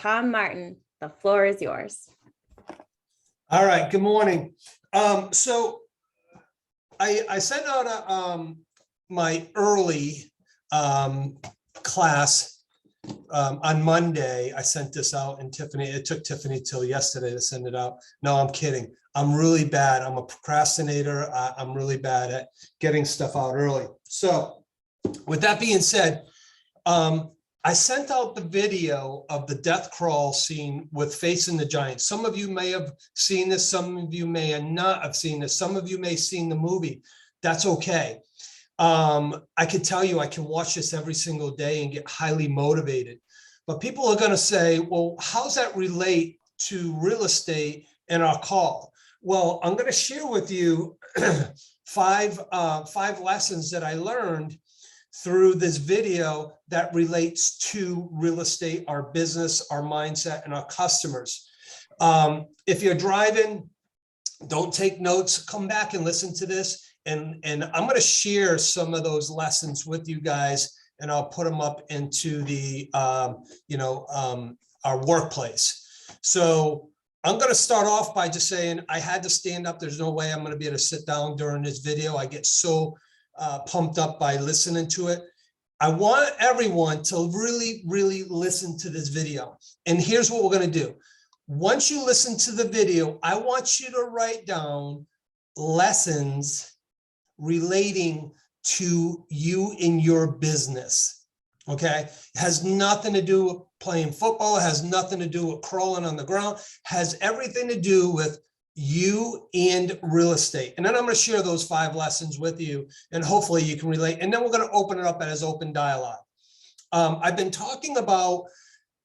Tom Martin, the floor is yours. All right, good morning. So I sent out my early class on Monday. I sent this out, and Tiffany, it took Tiffany till yesterday to send it out. No, I'm kidding. I'm really bad. I'm a procrastinator. I'm really bad at getting stuff out early. So with that being said, I sent out the video of the death crawl scene with Facing the Giants. Some of you may have seen this. Some of you may not have seen this. Some of you may have seen the movie. That's okay. I can tell you, I can watch this every single day and get highly motivated. But people are going to say, well, how's that relate to real estate and our call? Well, I'm going to share with you five lessons that I learned through this video that relates to real estate, our business, our mindset, and our customers. If you're driving, don't take notes, come back and listen to this. And I'm going to share some of those lessons with you guys, and I'll put them up into the, our workplace. So I'm going to start off by just saying I had to stand up. There's no way I'm going to be able to sit down during this video. I get so pumped up by listening to it. I want everyone to really, really listen to this video. And here's what we're going to do. Once you listen to the video, I want you to write down lessons relating to you in your business. Okay. It has nothing to do with playing football. It has nothing to do with crawling on the ground. It has everything to do with you and real estate. And then I'm going to share those 5 lessons with you, and hopefully you can relate. And then we're going to open it up as open dialogue. I've been talking about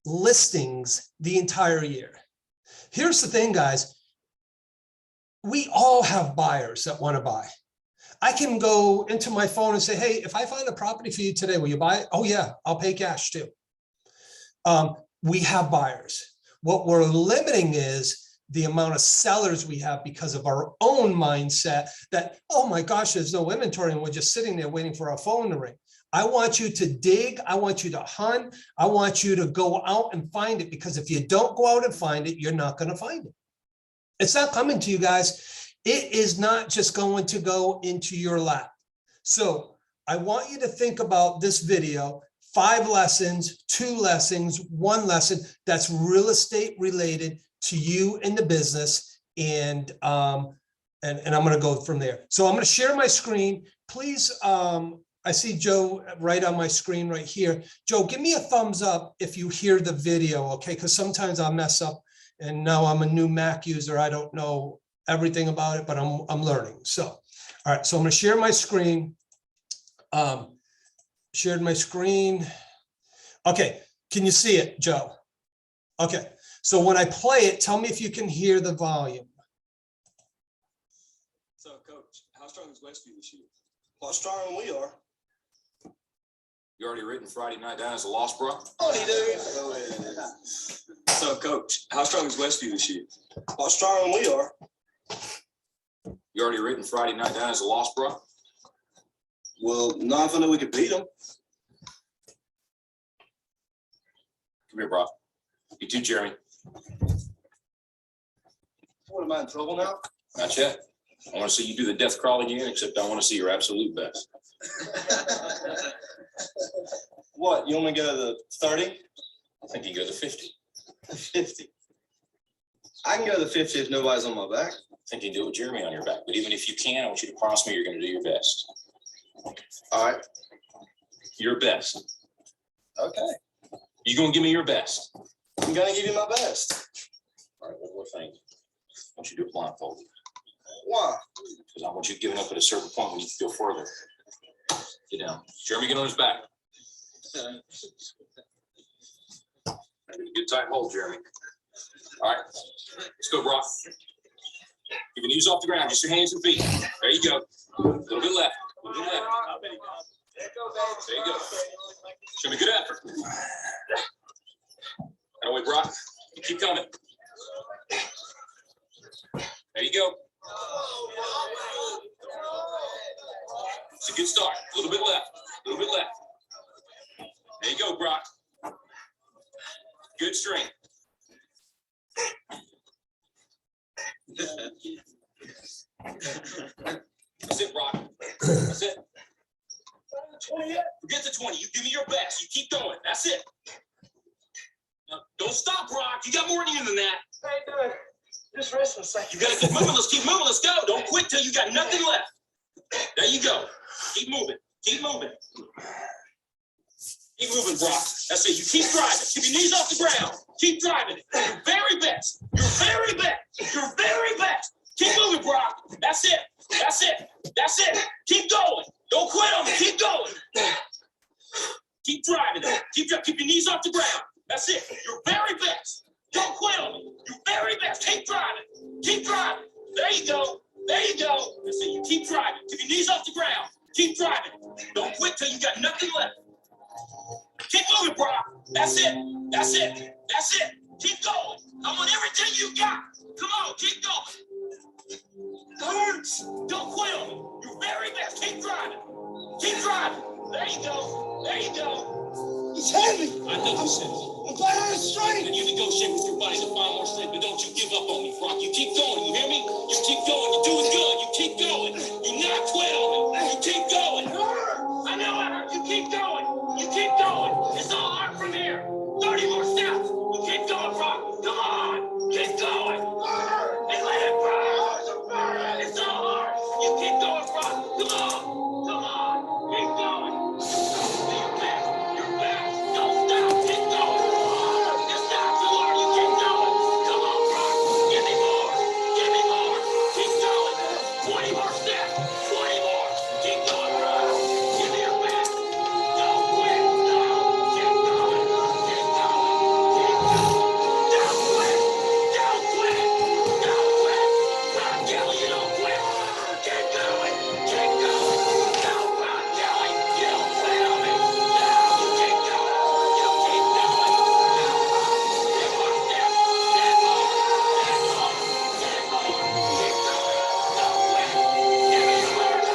listings the entire year. Here's the thing, guys. We all have buyers that want to buy. I can go into my phone and say, hey, if I find a property for you today, will you buy it? Oh yeah, I'll pay cash too. We have buyers. What we're limiting is the amount of sellers we have because of our own mindset that, oh my gosh, there's no inventory and we're just sitting there waiting for our phone to ring. I want you to dig. I want you to hunt. I want you to go out and find it, because if you don't go out and find it, you're not going to find it. It's not coming to you guys. It is not just going to go into your lap. So I want you to think about this video, 5 lessons, 2 lessons, 1 lesson that's real estate related to you in the business, and I'm going to go from there. So I'm going to share my screen. Please, I see Joe right on my screen right here. Joe, give me a thumbs up if you hear the video, okay? Because sometimes I'll mess up, and now I'm a new Mac user. I don't know everything about it, but I'm learning. So, all right, so I'm going to share my screen. Shared my screen. Okay, can you see it, Joe? Okay. So when I play it, tell me if you can hear the volume. So, Coach, how strong is Westview this year? A lot stronger than we are. You already written Friday night down as a loss, bro? Oh, he do. So, Coach, how strong is Westview this year? A lot stronger than we are. You already written Friday night down as a loss, bro? Well, not if I know we could beat them. Come here, bro. You too, Jeremy. What, am I in trouble now? Not yet. I want to see you do the death crawl again, except I want to see your absolute best. What, you want me to go to the 30? I think you go to 50. 50. I can go to the 50 if nobody's on my back. I think you can do it with Jeremy on your back. But even if you can, I want you to promise me you're going to do your best. All right. Your best. Okay. You going to give me your best? I'm going to give you my best. All right, one more thing. I want you to do it blindfolded. Why? Because I want you giving up at a certain point when you go further. Get down. Jeremy, get on his back. Good tight hold, Jeremy. All right, let's go, Brock. Keep your knees off the ground, just your hands and feet. There you go. A little bit left. A little bit left. There you go. Show me good effort. That way, Brock. Keep coming. There you go. It's a good start. A little bit left. A little bit left. There you go, Brock. Good strength. That's it, Brock. That's it. 20 yet? Forget the 20. You give me your best. You keep going. That's it. Now, don't stop, Brock. You got more in you than that. How you doing? Just rest a second. You gotta keep moving. Let's keep moving. Let's go. Don't quit till you got nothing left. There you go. Keep moving. Keep moving. Keep moving, Brock. That's it. You keep driving. Keep your knees off the ground. Keep driving it. Your very best. Your very best. Your very best. Keep moving, Brock. That's it. That's it. That's it. Keep going. Don't quit on me. Keep going. Keep driving it. Keep your knees off the ground. That's it. Your very best. Don't quit on me. Your very best. Keep driving. Keep driving. There you go. There you go. That's it. You keep driving. Keep your knees off the ground. Keep driving. Don't quit till you got nothing left. Keep moving, Brock. That's it. That's it. That's it. Keep going. I want everything you got. Come on, keep going. It hurts. Don't quit on me. Your very best. Keep driving. Keep driving. There you go. There you go. It's heavy. I know you said it. I'm glad I was straight. And you negotiate with your body to find more strength, but don't you give up on me, Brock. You keep going. You hear me? You keep going. You're doing good. You keep going. You not quit on me. You keep going. I know it hurts. You keep going. You keep going. It's all art from here. 30 more steps. You keep going, Brock. Come on. Keep going. And let it burn. It's all art. You keep going, Brock. Come on. Come on. Keep going. Do your best. Your best. Don't stop. Keep going. It's not too hard. You keep going. Come on, Brock. Give me more. Give me more. Keep going. 20 more steps. 20 more. Keep going, Brock. Give me your best. Don't quit. No. Keep going. Keep going. Keep going. Don't quit. Don't quit. Don't quit. Brock Kelly, you don't quit. Keep going. Keep going. No, Brock Kelly, you don't quit on me. No, you keep going. You keep going. No. 10 more steps. 10 more. 10 more. 10 more. Keep going. Don't quit. Give me your word. You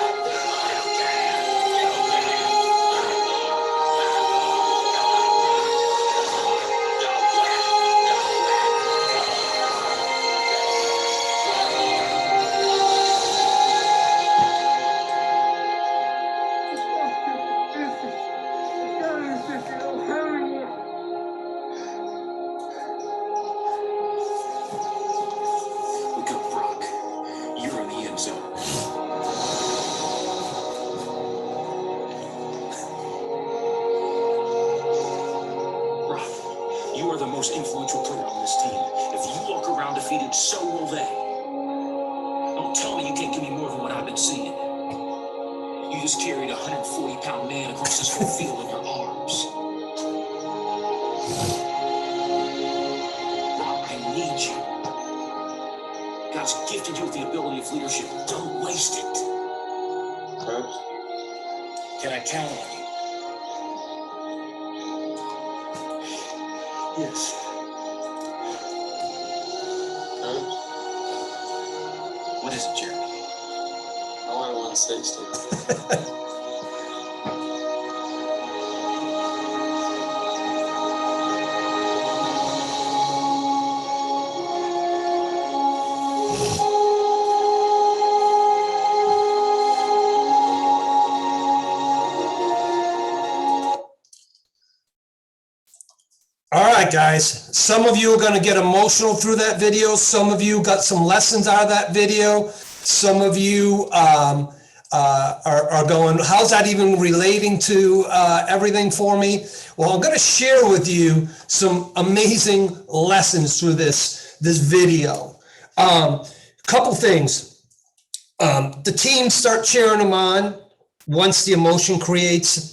can. You can. 5 more. 5 more. Come on, Brock. Don't quit. Don't quit. Look up, Brock. You're in the end zone. Brock, you are the most influential player on this team. If you walk around defeated, so will they. Don't tell me you can't give me more than what I've been seeing. You just carried a 140-pound man across this whole field in your arms. Brock, I need you. God's gifted you with the ability of leadership. Don't waste it. Coach? Can I count on you? Yes. Coach? What is it, Jeremy? I want 160. All right, guys, some of you are going to get emotional through that video. Some of you got some lessons out of that video. Some of you are going, how's that even relating to everything for me? Well, I'm going to share with you some amazing lessons through this video. Couple things. The team start cheering him on once the emotion creates.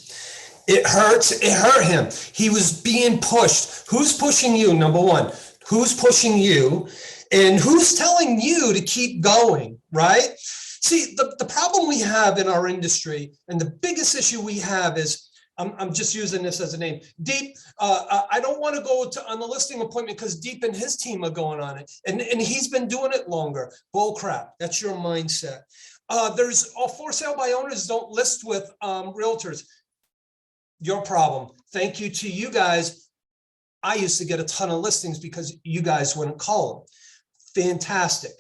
It hurts. It hurt him. He was being pushed. Who's pushing you? Number one, who's pushing you? And who's telling you to keep going, right? See, the problem we have in our industry, and the biggest issue we have is, I'm just using this as a name, Deep. I don't want to go on the listing appointment because Deep and his team are going on it. And he's been doing it longer. Bull crap. That's your mindset. There's for sale by owners don't list with realtors. Your problem. Thank you to you guys. I used to get a ton of listings because you guys wouldn't call them. Fantastic.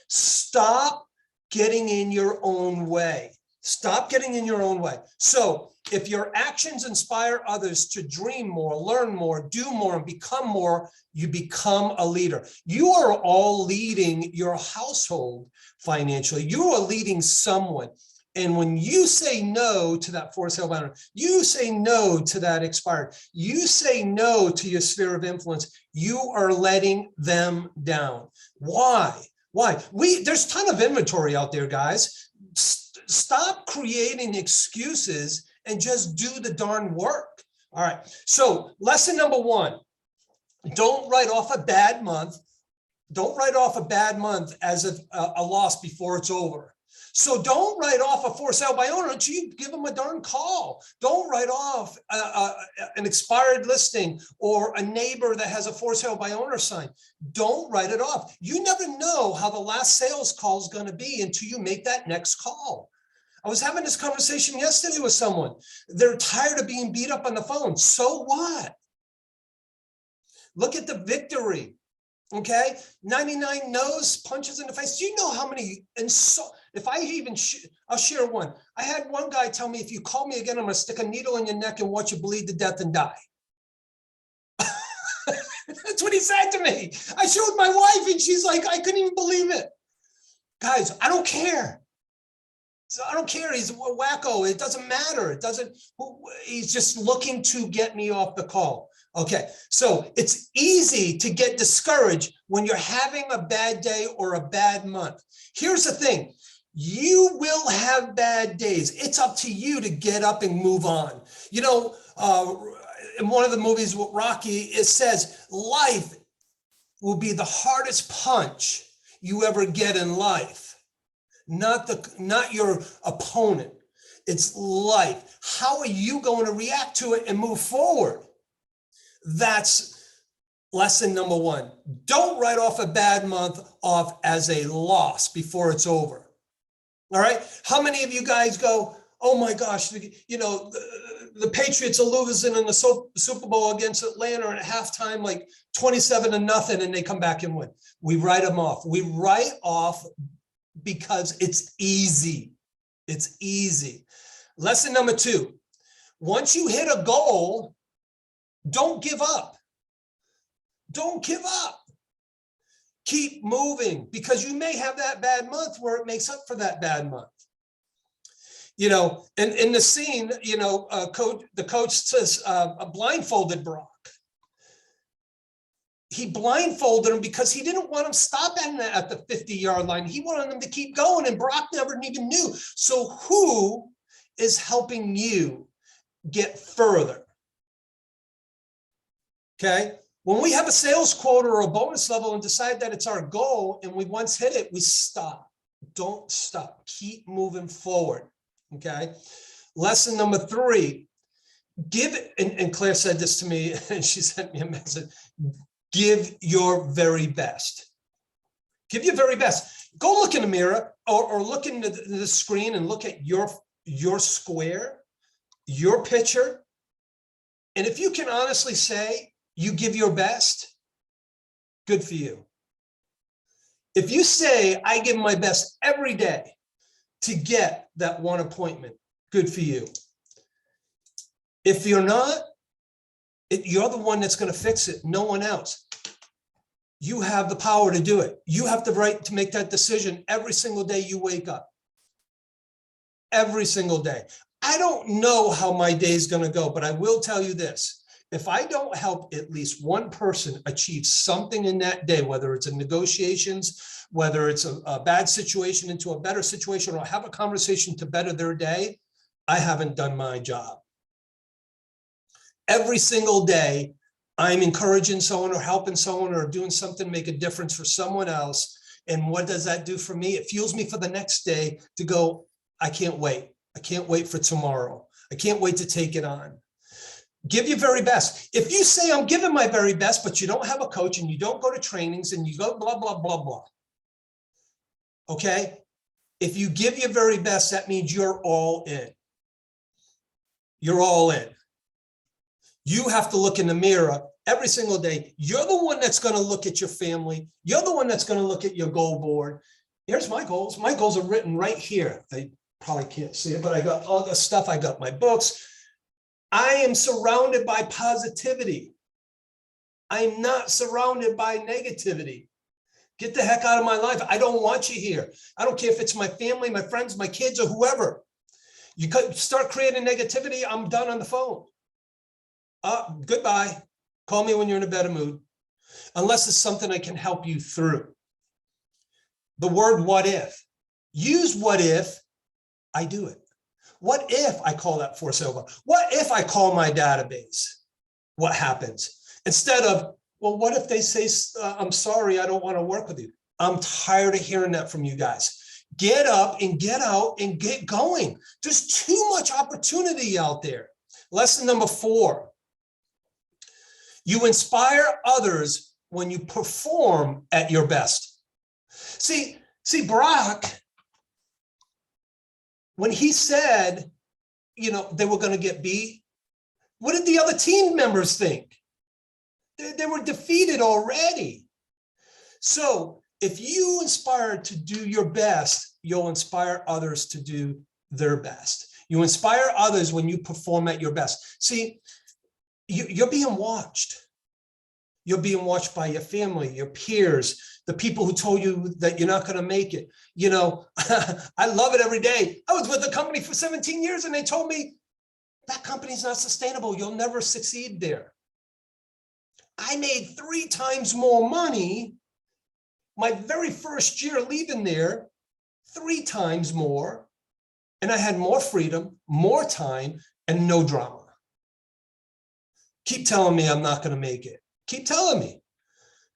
Stop getting in your own way. Stop getting in your own way. So if your actions inspire others to dream more, learn more, do more, and become more, you become a leader. You are all leading your household financially. You are leading someone. And when you say no to that for sale by owner, you say no to that expired, you say no to your sphere of influence, you are letting them down. Why? Why? There's a ton of inventory out there, guys. Stop creating excuses and just do the darn work. All right. So lesson number one, don't write off a bad month. Don't write off a bad month as a loss before it's over. So don't write off a for sale by owner until you give them a darn call. Don't write off an expired listing or a neighbor that has a for sale by owner sign. Don't write it off. You never know how the last sales call is going to be until you make that next call. I was having this conversation yesterday with someone. They're tired of being beat up on the phone. So what? Look at the victory. Okay, 99 no's, punches in the face. Do you know how many? And so, if I even, I'll share one. I had one guy tell me, if you call me again, I'm going to stick a needle in your neck and watch you bleed to death and die. That's what he said to me. I showed my wife and she's like, I couldn't even believe it. Guys, I don't care. So I don't care. He's a wacko. It doesn't matter. It doesn't, he's just looking to get me off the call. Okay, so it's easy to get discouraged when you're having a bad day or a bad month. Here's the thing. You will have bad days. It's up to you to get up and move on. You know, in one of the movies with Rocky, it says life will be the hardest punch you ever get in life. Not your opponent. It's life. How are you going to react to it and move forward? That's lesson number one. Don't write off a bad month off as a loss before it's over. All right. How many of you guys go, oh my gosh, you know, the Patriots are losing in the Super Bowl against Atlanta at halftime, like 27-0, and they come back and win. We write them off. We write off because it's easy. It's easy. Lesson number two, once you hit a goal, don't give up. Don't give up. Keep moving, because you may have that bad month where it makes up for that bad month. You know, and in the scene, you know, the coach says, blindfolded Brock. He blindfolded him because he didn't want him stopping at the 50-yard line. He wanted him to keep going, and Brock never even knew. So who is helping you get further? Okay, when we have a sales quota or a bonus level and decide that it's our goal and we once hit it, we stop. Don't stop. Keep moving forward. Okay, lesson number three, give it. And Claire said this to me, and she sent me a message. Give your very best. Give your very best. Go look in the mirror or look into the screen and look at your square, your picture. And if you can honestly say you give your best, good for you. If you say, I give my best every day to get that one appointment, good for you. If you're not, you're the one that's going to fix it, no one else. You have the power to do it. You have the right to make that decision every single day you wake up. Every single day. I don't know how my day is going to go, but I will tell you this. If I don't help at least one person achieve something in that day, whether it's in negotiations, whether it's a bad situation into a better situation, or have a conversation to better their day, I haven't done my job. Every single day, I'm encouraging someone or helping someone or doing something to make a difference for someone else. And what does that do for me? It fuels me for the next day to go, I can't wait. I can't wait for tomorrow. I can't wait to take it on. Give your very best. If you say I'm giving my very best, but you don't have a coach and you don't go to trainings and you go blah, blah, blah, blah. Okay. If you give your very best, that means you're all in. You're all in. You have to look in the mirror every single day. You're the one that's going to look at your family. You're the one that's going to look at your goal board. here's my goals. My goals are written right here. They probably can't see it, but I got all the stuff. I got my books. I am surrounded by positivity. I'm not surrounded by negativity. Get the heck out of my life. I don't want you here. I don't care if it's my family, my friends, my kids, or whoever. You could start creating negativity, I'm done on the phone. Goodbye. Call me when you're in a better mood. Unless it's something I can help you through. The word what if. Use what if I do it. What if I call that for sale? What if I call my database? What happens? Instead of, well, what if they say, I'm sorry, I don't want to work with you. I'm tired of hearing that from you guys. Get up and get out and get going. There's too much opportunity out there. Lesson number 4. You inspire others when you perform at your best. See, Brock, when he said, they were going to get beat, what did the other team members think? They were defeated already. So if you inspire to do your best, you'll inspire others to do their best. You inspire others when you perform at your best. See, you're being watched. You're being watched by your family, your peers, the people who told you that you're not going to make it. I love it every day. I was with a company for 17 years and they told me that company's not sustainable. You'll never succeed there. I made 3 times more money my very first year leaving there, 3 times more. And I had more freedom, more time, and no drama. Keep telling me I'm not going to make it. Keep telling me.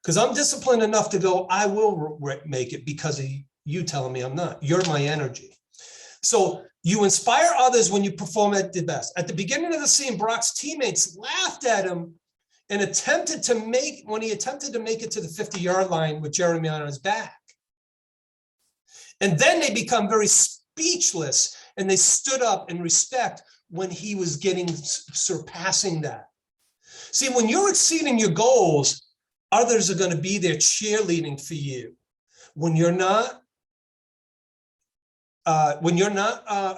Because I'm disciplined enough to go, I will make it because of you telling me I'm not. You're my energy. So you inspire others when you perform at the best. At the beginning of the scene, Brock's teammates laughed at him and attempted to make it to the 50-yard line with Jeremy on his back. And then they become very speechless and they stood up in respect when he was surpassing that. See, when you're exceeding your goals, others are going to be there cheerleading for you. When you're not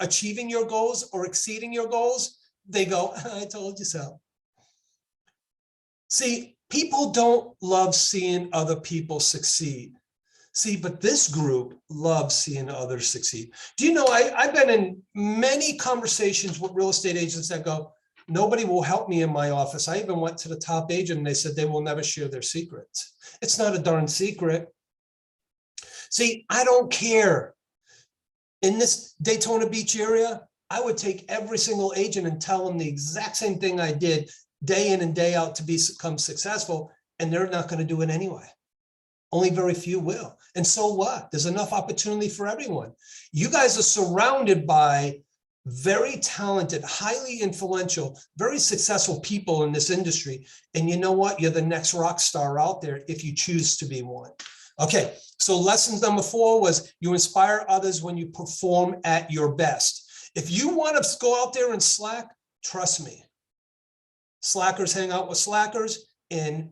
achieving your goals or exceeding your goals, they go, I told you so. See, people don't love seeing other people succeed. See, but this group loves seeing others succeed. Do you know, I've been in many conversations with real estate agents that go, nobody will help me in my office. I even went to the top agent and they said they will never share their secrets. It's not a darn secret. See, I don't care. In this Daytona Beach area, I would take every single agent and tell them the exact same thing I did day in and day out to become successful, and they're not going to do it anyway. Only very few will. And so what? There's enough opportunity for everyone. You guys are surrounded by very talented, highly influential, very successful people in this industry. And you know what? You're the next rock star out there if you choose to be one. Okay, so lesson number 4 was you inspire others when you perform at your best. If you want to go out there and slack, trust me. Slackers hang out with slackers and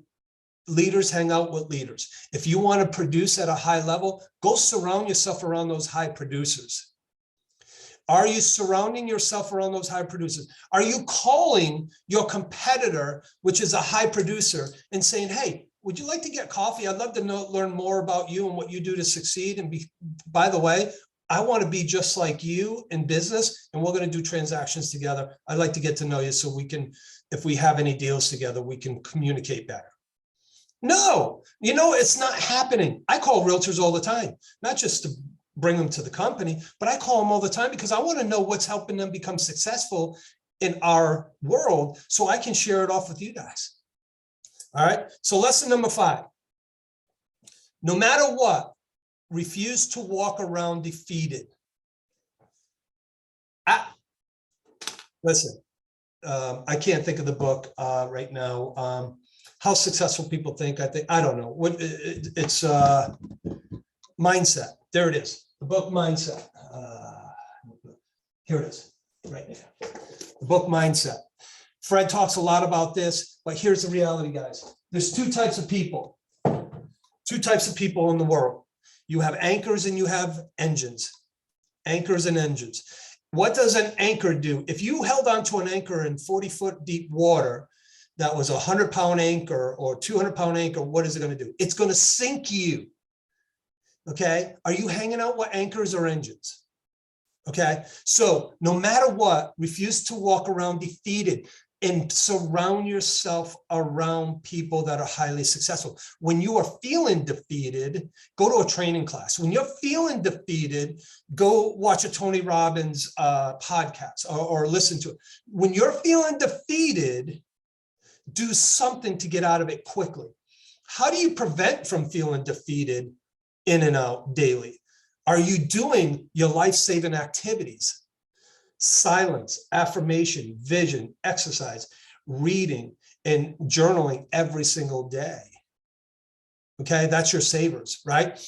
leaders hang out with leaders. If you want to produce at a high level, go surround yourself around those high producers. Are you surrounding yourself around those high producers? Are you calling your competitor, which is a high producer, and saying, hey, would you like to get coffee? I'd love to learn more about you and what you do to succeed. And by the way, I want to be just like you in business, and we're going to do transactions together. I'd like to get to know you so we can, if we have any deals together, we can communicate better. No, it's not happening. I call realtors all the time, not just to bring them to the company, but I call them all the time because I want to know what's helping them become successful in our world so I can share it off with you guys. All right. So lesson number 5, no matter what, refuse to walk around defeated. Listen, I can't think of the book right now. How successful people think. I don't know what it's mindset. There it is. The book Mindset. Here it is right there. The book Mindset. Fred talks a lot about this, but here's the reality, guys. There's 2 types of people. 2 types of people in the world. You have anchors and you have engines. Anchors and engines. What does an anchor do? If you held onto an anchor in 40-foot deep water, that was a 100-pound anchor or 200-pound anchor, what is it going to do? It's going to sink you. Okay. Are you hanging out with anchors or engines? Okay. So no matter what, refuse to walk around defeated and surround yourself around people that are highly successful. When you are feeling defeated, go to a training class. When you're feeling defeated, go watch a Tony Robbins podcast or listen to it. When you're feeling defeated, do something to get out of it quickly. How do you prevent from feeling defeated in and out daily? Are you doing your life-saving activities? Silence, affirmation, vision, exercise, reading, and journaling every single day. Okay, that's your savers, right?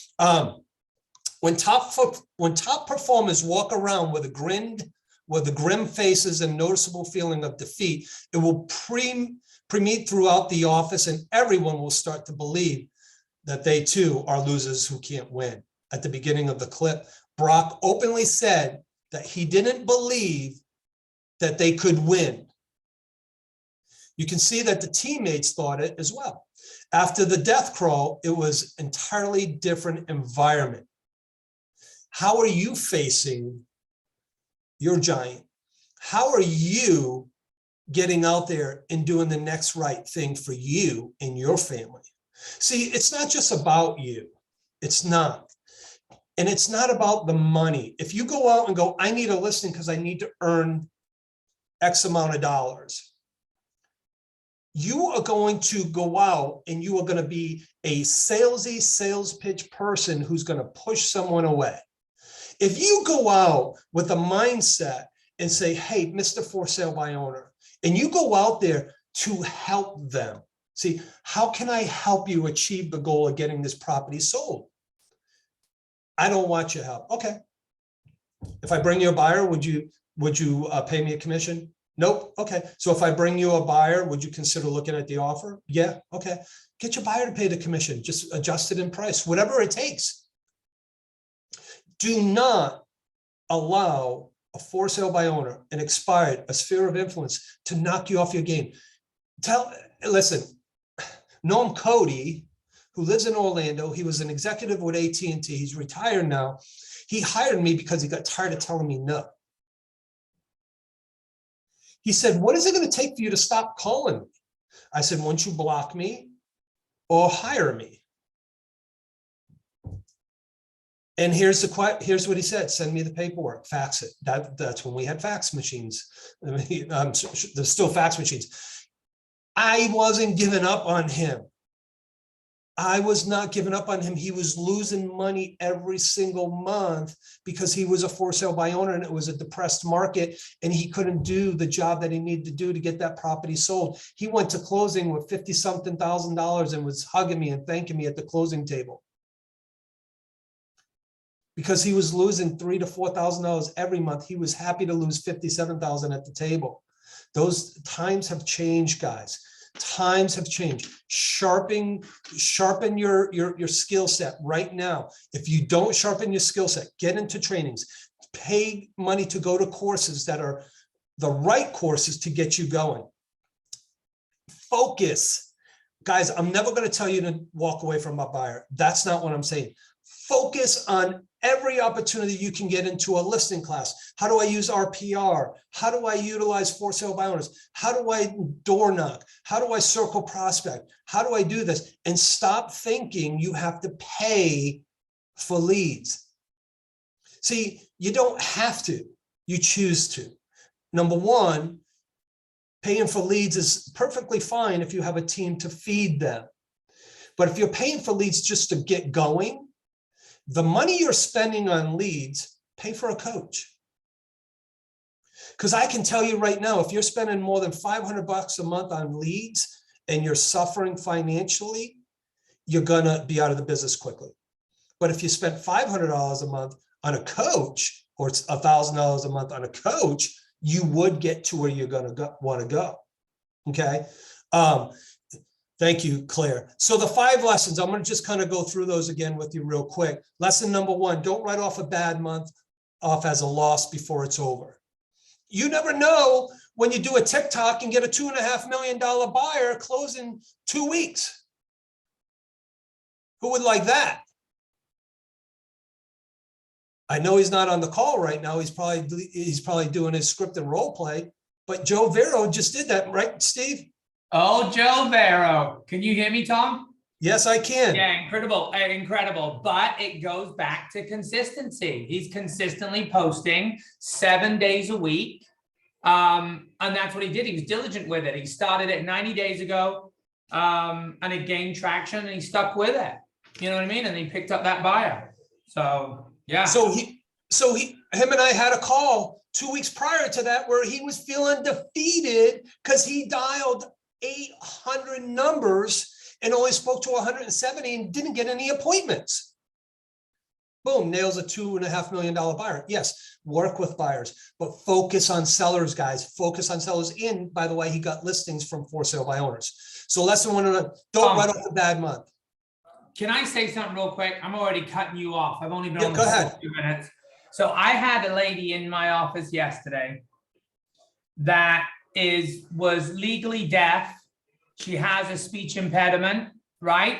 When top performers walk around with the grim faces and noticeable feeling of defeat, it will permeate throughout the office, and everyone will start to believe that they too are losers who can't win. At the beginning of the clip, Brock openly said that he didn't believe that they could win. You can see that the teammates thought it as well. After the death crawl, it was an entirely different environment. How are you facing your giant? How are you getting out there and doing the next right thing for you and your family? See, it's not just about you. It's not. And it's not about the money. If you go out and go, I need a listing because I need to earn X amount of dollars, you are going to go out and you are going to be a salesy sales pitch person who's going to push someone away. If you go out with a mindset and say, hey, Mr. For Sale by Owner, and you go out there to help them. See, how can I help you achieve the goal of getting this property sold? I don't want your help. Okay. If I bring you a buyer, would you pay me a commission? Nope. Okay. So if I bring you a buyer, would you consider looking at the offer? Yeah. Okay. Get your buyer to pay the commission. Just adjust it in price, whatever it takes. Do not allow a for sale by owner, an expired, a sphere of influence to knock you off your game. Listen, Noam Cody, who lives in Orlando, he was an executive with AT&T. He's retired now. He hired me because he got tired of telling me no. He said, what is it going to take for you to stop calling me? I said, once you block me or hire me. And here's what he said: send me the paperwork, fax it. That's when we had fax machines. I mean, there's still fax machines. I wasn't giving up on him. I was not giving up on him. He was losing money every single month because he was a for sale by owner and it was a depressed market and he couldn't do the job that he needed to do to get that property sold. He went to closing with $50-something thousand and was hugging me and thanking me at the closing table, because he was losing $3,000 to $4,000 every month. He was happy to lose $57,000 at the table. Those times have changed, guys. Times have changed. Sharpen your skill set right now. If you don't sharpen your skill set, get into trainings, pay money to go to courses that are the right courses to get you going. Focus. Guys, I'm never going to tell you to walk away from a buyer. That's not what I'm saying. Focus on every opportunity you can get into a listing class. How do I use RPR? How do I utilize for sale by owners? How do I door knock? How do I circle prospect? How do I do this? And stop thinking you have to pay for leads. See, you don't have to, you choose to. Number one, paying for leads is perfectly fine if you have a team to feed them. But if you're paying for leads just to get going, the money you're spending on leads, pay for a coach. Because I can tell you right now, if you're spending more than $500 a month on leads and you're suffering financially, you're going to be out of the business quickly. But if you spend $500 a month on a coach, or it's $1,000 a month on a coach, you would get to where you're going to want to go. Okay. Thank you, Claire. So the 5 lessons, I'm going to just kind of go through those again with you real quick. Lesson number 1, don't write off a bad month off as a loss before it's over. You never know when you do a TikTok and get a $2.5 million buyer close in 2 weeks. Who would like that? I know he's not on the call right now. He's probably doing his script and role play, but Joe Vero just did that, right, Steve? Oh, Joe Vero. Can you hear me, Tom? Yes, I can. Yeah, incredible. But it goes back to consistency. He's consistently posting 7 days a week. And that's what he did. He was diligent with it. He started it 90 days ago, and it gained traction, and he stuck with it. You know what I mean? And he picked up that buyer. So, yeah. So him and I had a call 2 weeks prior to that where he was feeling defeated because he dialed 800 numbers and only spoke to 170 and didn't get any appointments. Boom, nails a $2.5 million buyer. Yes, work with buyers, but focus on sellers, guys. Focus on sellers. And by the way, he got listings from for sale by owners. So lesson 1, don't write off a bad month. Can I say something real quick? I'm already cutting you off. I've only been on Go ahead. for 2 minutes. So I had a lady in my office yesterday that was legally deaf. She has a speech impediment, right?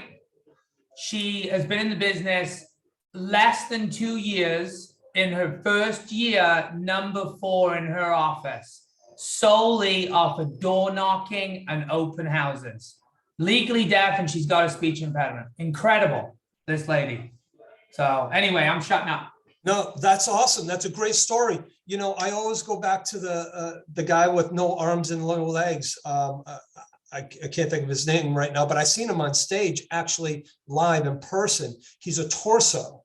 She has been in the business less than 2 years. In her first year, number 4 in her office, solely off of door knocking and open houses. Legally deaf, and she's got a speech impediment. Incredible, this lady. So anyway, I'm shutting up. No, that's awesome. That's a great story. You know, I always go back to the guy with no arms and no legs. I can't think of his name right now, but I seen him on stage, actually live in person. He's a torso,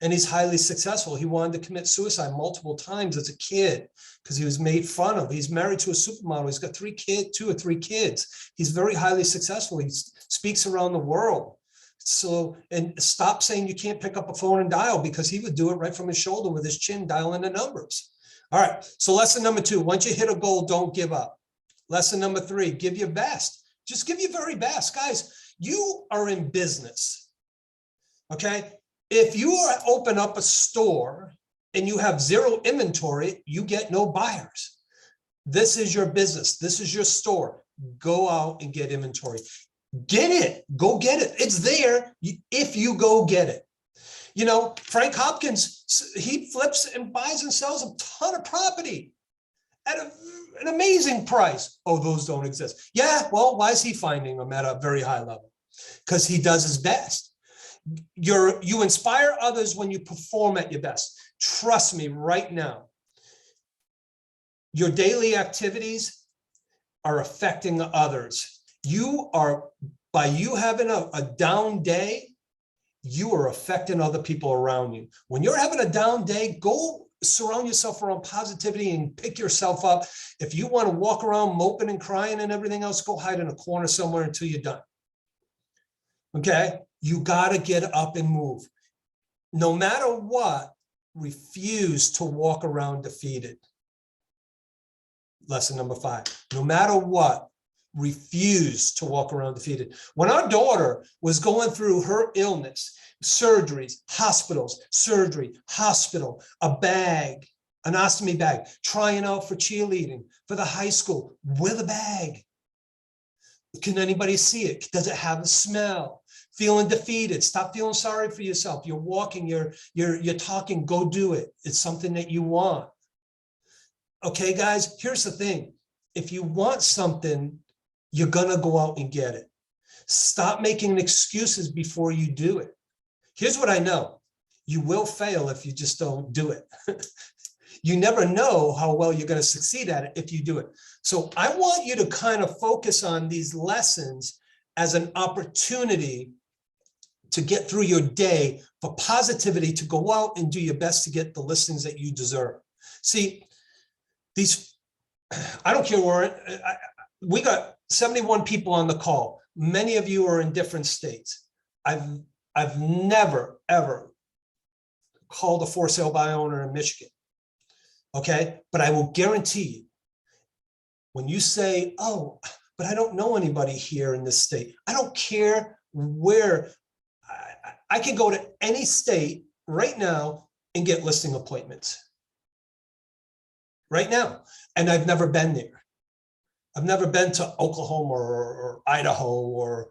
and he's highly successful. He wanted to commit suicide multiple times as a kid because he was made fun of. He's married to a supermodel. He's got 2 or 3 kids. He's very highly successful. He speaks around the world. So, and stop saying you can't pick up a phone and dial, because he would do it right from his shoulder with his chin, dialing the numbers. All right. So lesson number 2, once you hit a goal, don't give up. Lesson number 3, give your best. Just give your very best. Guys, you are in business. Okay. If you open up a store and you have 0 inventory, you get no buyers. This is your business. This is your store. Go out and get inventory. Get it. Go get it. It's there if you go get it. You know, Frank Hopkins, he flips and buys and sells a ton of property at an amazing price. Oh, those don't exist. Yeah, well, why is he finding them at a very high level? Because he does his best. You inspire others when you perform at your best. Trust me right now. Your daily activities are affecting others. By you having a down day, you are affecting other people around you. When you're having a down day, go surround yourself around positivity and pick yourself up. If you want to walk around moping and crying and everything else, go hide in a corner somewhere until you're done. Okay? You got to get up and move. No matter what, refuse to walk around defeated. Lesson number 5. No matter what, refuse to walk around defeated. When our daughter was going through her illness, surgeries, hospitals, surgery, hospital, a bag, an ostomy bag, trying out for cheerleading, for the high school, with a bag. Can anybody see it? Does it have a smell? Feeling defeated. Stop feeling sorry for yourself. You're walking, you're talking, go do it. It's something that you want. Okay, guys, here's the thing. If you want something, you're gonna go out and get it. Stop making excuses before you do it. Here's what I know. You will fail if you just don't do it. You never know how well you're gonna succeed at it if you do it. So I want you to kind of focus on these lessons as an opportunity to get through your day, for positivity, to go out and do your best to get the listings that you deserve. See, I don't care where, we got 71 people on the call. Many of you are in different states. I've never, ever called a for sale by owner in Michigan. Okay, but I will guarantee you, when you say, oh, but I don't know anybody here in this state. I don't care where. I can go to any state right now and get listing appointments. Right now. And I've never been there. I've never been to Oklahoma or Idaho or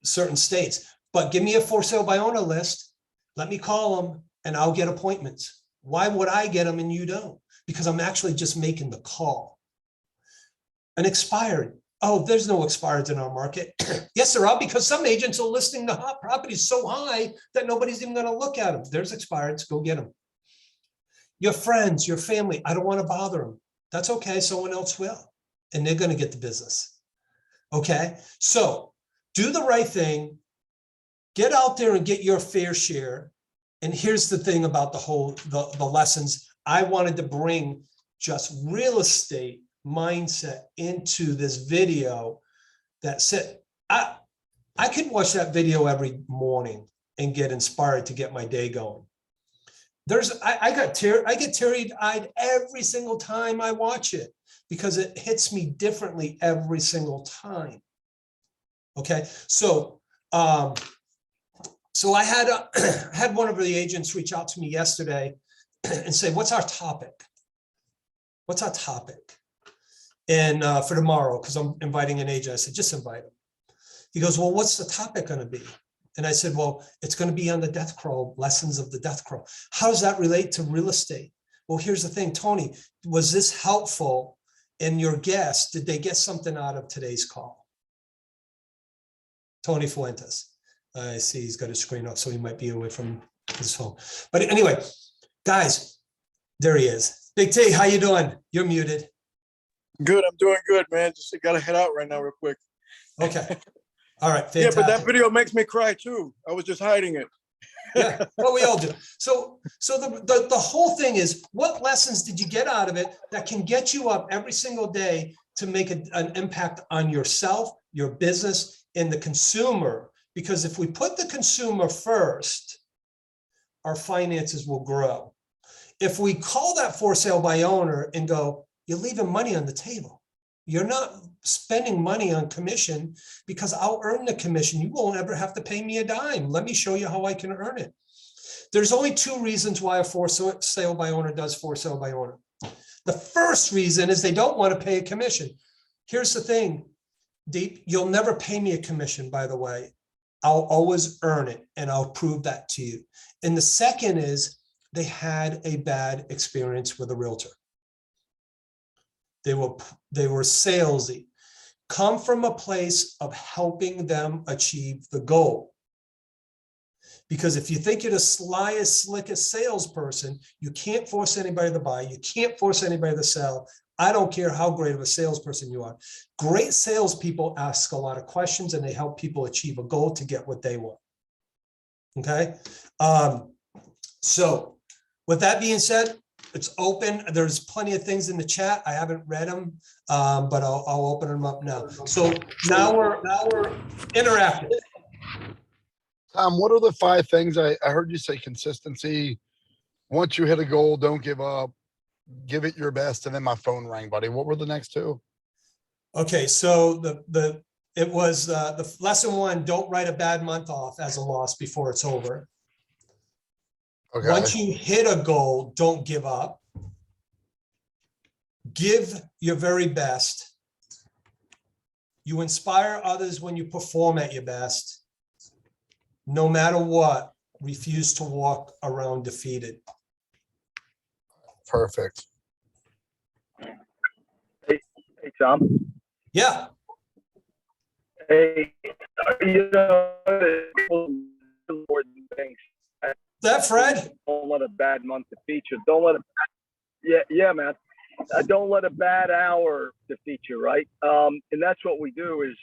certain states, but give me a for sale by owner list. Let me call them and I'll get appointments. Why would I get them and you don't? Because I'm actually just making the call. An expired. Oh, there's no expireds in our market. Yes, there are, because some agents are listing the hot properties so high that nobody's even going to look at them. There's expireds, go get them. Your friends, your family, I don't want to bother them. That's okay, someone else will. And they're going to get the business. Okay, so do the right thing. Get out there and get your fair share. And here's the thing about the lessons. I wanted to bring just real estate mindset into this video that said, I could watch that video every morning and get inspired to get my day going. I get teary-eyed every single time I watch it because it hits me differently every single time. Okay, so I had one of the agents reach out to me yesterday and say, "What's our topic? What's our topic?" And for tomorrow, because I'm inviting an agent, I said, "Just invite him." He goes, "Well, what's the topic going to be?" And I said, "Well, it's going to be on the death crow, lessons of the death crow. How does that relate to real estate?" Well, here's the thing, Tony, was this helpful in your guests? Did they get something out of today's call? Tony Fuentes. I see he's got his screen up, so he might be away from his phone. But anyway, guys, there he is. Big T, how you doing? You're muted. Good, I'm doing good, man. Just gotta head out right now real quick. Okay. All right, fantastic. Yeah, but that video makes me cry too. I was just hiding it. Yeah, well, we all do. So the whole thing is, what lessons did you get out of it that can get you up every single day to make an impact on yourself, your business, and the consumer? Because if we put the consumer first, our finances will grow. If we call that for sale by owner and go, you're leaving money on the table. You're not spending money on commission because I'll earn the commission. You won't ever have to pay me a dime. Let me show you how I can earn it. There's only two reasons why a for sale by owner does for sale by owner. The first reason is they don't want to pay a commission. Here's the thing, Deep, you'll never pay me a commission, by the way. I'll always earn it, and I'll prove that to you. And the second is they had a bad experience with a realtor. They were salesy. Come from a place of helping them achieve the goal. Because if you think you're the slyest, slickest salesperson, you can't force anybody to buy. You can't force anybody to sell. I don't care how great of a salesperson you are. Great salespeople ask a lot of questions and they help people achieve a goal to get what they want. Okay. So with that being said, it's open. There's plenty of things in the chat. I haven't read them, but I'll open them up now. So now we're interactive. Tom, what are the 5 things I heard you say? Consistency. Once you hit a goal, don't give up. Give it your best. And then my phone rang, buddy. What were the next 2? Okay, so it was the lesson 1: don't write a bad month off as a loss before it's over. Okay. Once you hit a goal, don't give up. Give your very best. You inspire others when you perform at your best. No matter what, refuse to walk around defeated. Perfect. Hey, Tom. Yeah. Hey, you know, important things. That Fred? Don't let a bad month defeat you. Don't let yeah, man. Don't let a bad hour defeat you, right? And that's what we do is,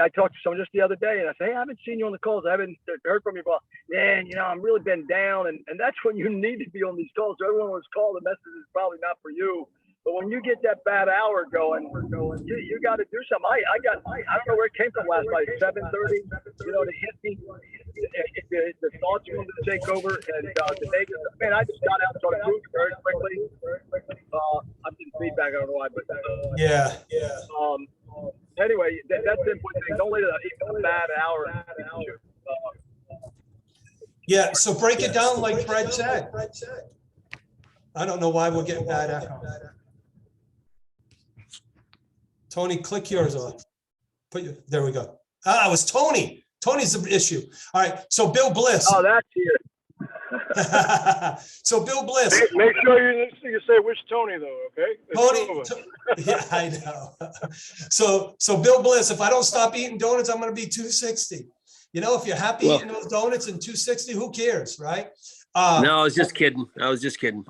I talked to someone just the other day and I say, hey, I haven't seen you on the calls. I haven't heard from you, but man, I'm really been down. And that's when you need to be on these calls. So everyone was called, the message is probably not for you. But when you get that bad hour going, you got to do something. I don't know where it came from last night, 7:30, to hit me. The thoughts wanted to take over, and the negative. Man, I just got out and started moving very quickly. I'm getting feedback. I don't know why, but Yeah. Anyway, that's the important thing. Don't let it even a bad hour. Yeah, so break it down like Fred said. I don't know why we're getting bad echo. Tony, click yours off. There we go. Ah, it was Tony. Tony's the issue. All right, so Bill Bliss. Oh, that's here. So Bill Bliss. Make sure you say which Tony though, okay? There's two of us. Yeah, I know. So Bill Bliss, if I don't stop eating donuts, I'm going to be 260. You know, if you're happy eating those donuts and 260, who cares, right? No, I was just kidding.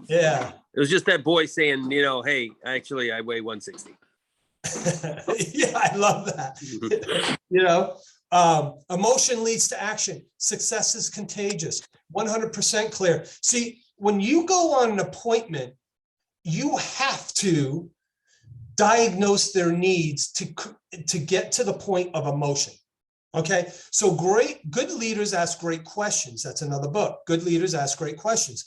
Yeah. It was just that boy saying, you know, hey, actually, I weigh 160. Yeah, I love that. You know, emotion leads to action. Success is contagious. 100% clear. See, when you go on an appointment, you have to diagnose their needs to get to the point of emotion. Okay, so good leaders ask great questions. That's another book. Good leaders ask great questions.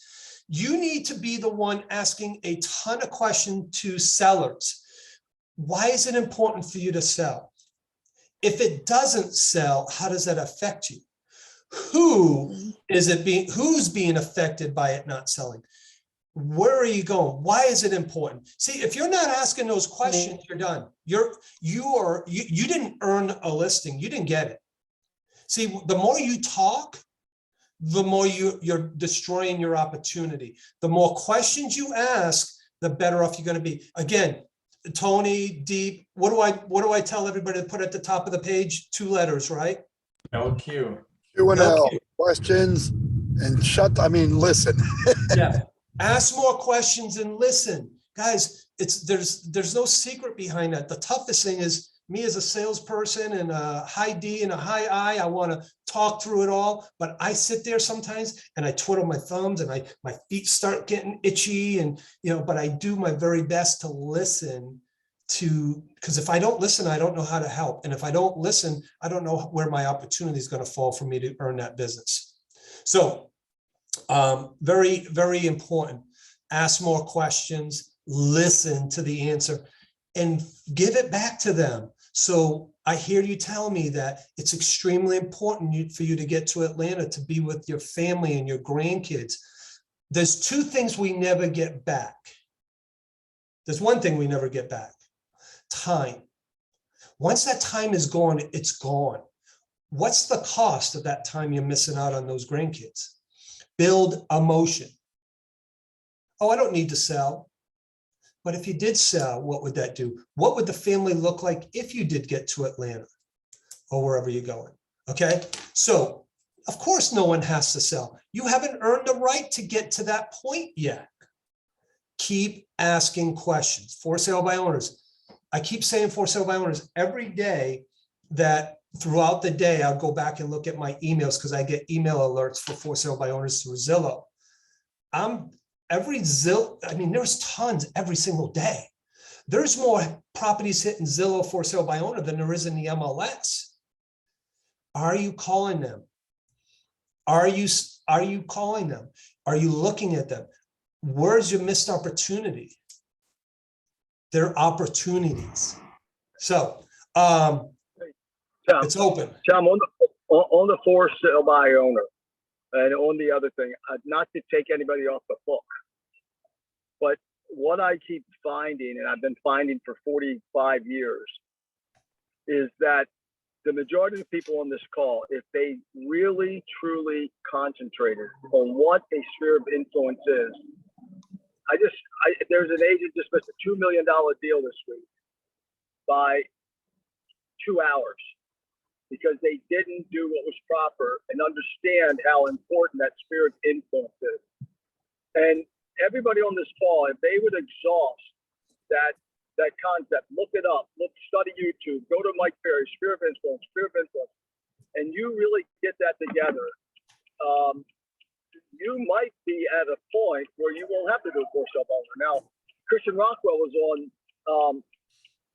You need to be the one asking a ton of questions to sellers. Why is it important for you to sell? If it doesn't sell, how does that affect you? Who's being affected by it not selling? Where are you going? Why is it important? See, if you're not asking those questions, you're done. You didn't earn a listing. You didn't get it. See, the more you talk, the more you're destroying your opportunity. The more questions you ask, the better off you're going to be. Again, Tony, Deep, what do I tell everybody to put at the top of the page? 2 letters, right? No Q. Q&L, questions, and listen. Yeah. Ask more questions and listen. Guys, there's no secret behind that. The toughest thing is me as a salesperson and a high D and a high I. I want to talk through it all, but I sit there sometimes and I twiddle my thumbs and my feet start getting itchy, and but I do my very best to listen because if I don't listen, I don't know how to help. And if I don't listen, I don't know where my opportunity is going to fall for me to earn that business. So very, very important. Ask more questions, listen to the answer, and give it back to them. So I hear you tell me that it's extremely important for you to get to Atlanta to be with your family and your grandkids. There's 2 things we never get back. There's one thing we never get back: time. Once that time is gone, it's gone. What's the cost of that time you're missing out on those grandkids? Build emotion. Oh, I don't need to sell. But if you did sell, what would that do? What would the family look like if you did get to Atlanta or wherever you're going? Okay, so of course no one has to sell. You haven't earned the right to get to that point yet. Keep asking questions. For sale by owners. I keep saying for sale by owners every day. That throughout the day, I'll go back and look at my emails because I get email alerts for sale by owners through Zillow. There's tons every single day. There's more properties hitting Zillow for sale by owner than there is in the MLS. Are you calling them? Are you calling them? Are you looking at them? Where's your missed opportunity? There are opportunities. So it's open. Tom, on the for sale by owner, and on the other thing, not to take anybody off the hook, but what I keep finding, and I've been finding for 45 years, is that the majority of the people on this call, if they really, truly concentrated on what a sphere of influence is, there's an agent just missed a $2 million deal this week by 2 hours. Because they didn't do what was proper and understand how important that sphere of influence is. And everybody on this call, if they would exhaust that concept, look it up, study YouTube, go to Mike Perry, sphere of influence, and you really get that together, you might be at a point where you won't have to do a for sale by owner. Now, Christian Rockwell was on,